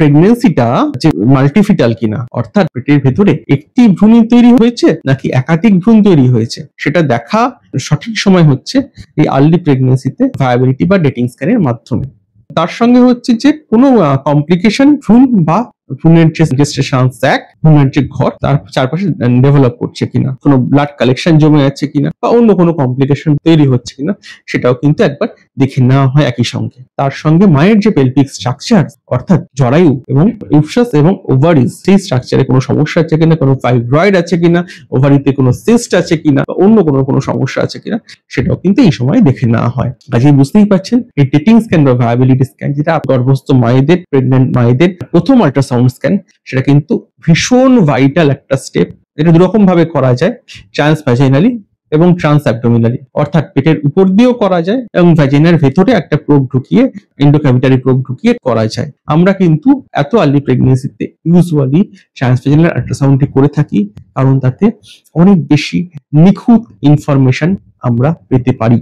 প্রেগন্যান্সিটা যে মাল্টিফিটাল কিনা, অর্থাৎ পেটের ভেতরে একটি ভ্রূণ তৈরি হয়েছে নাকি একাধিক ভ্রূণ তৈরি হয়েছে, সেটা দেখা সঠিক সময় হচ্ছে এই আর্লি প্রেগন্যান্সিতে ভায়াবিলিটি বা ডেটিং স্ক্যানের মাধ্যমে। তার সঙ্গে হচ্ছে যে কোনো কমপ্লিকেশন ভ্রূণ বা ভ্রূণের যে জেস্টেশন স্যাক, ভ্রূণের যে ঘর তার চারপাশে ডেভেলপ করছে কিনা, কোনো ব্লাড কালেকশন জমে আছে কিনা বা অন্য কোনো কমপ্লিকেশন তৈরি হচ্ছে কিনা, সেটাও কিন্তু একবার দেখে নেওয়া হয় একই সঙ্গে। তার সঙ্গে মায়ের যে পেলভিক স্ট্রাকচার, অর্থাৎ জরায়ু এবং ইউট্রাস এবং ওভারিজ, সেই স্ট্রাকচারে কোনো সমস্যা আছে কিনা, কোনো ফাইব্রয়েড আছে কিনা, ওভারিতে কোনো সিস্ট আছে কিনা বা অন্য কোনো সমস্যা আছে কিনা, সেটাও কিন্তু এই সময় দেখে নেওয়া হয়। কাজেই বুঝতেই পারছেন এই ডেটিং স্ক্যান বা ভায়াবিলিটি স্ক্যান, যেটা গর্ভস্থ মায়েদের, প্রেগন্যান্ট মায়েদের প্রথম আল্ট্রাসাউন্ড স্ক্যান, সেটা কিন্তু ভীষণ ভাইটাল একটা স্টেপ। এটা দুরকম ভাবে করা যায়, ট্রান্সভ্যাজাইনালি এবং ট্রান্স অ্যাবডোমিনালি, অর্থাৎ পেটের উপর দিয়েও করা যায় এবং ভ্যাজিনার ভেতরে একটা প্রোব ঢুকিয়ে, এন্ডোক্যাভিটারি প্রোব ঢুকিয়ে করা যায়। আমরা কিন্তু এত আর্লি প্রেগন্যান্সিতে ইউজুয়ালি ট্রান্সভ্যাজিনাল আল্ট্রাসাউন্ডটি করে থাকি, কারণ তাতে অনেক বেশি নিখুঁত ইনফরমেশন আমরা পেতে পারি।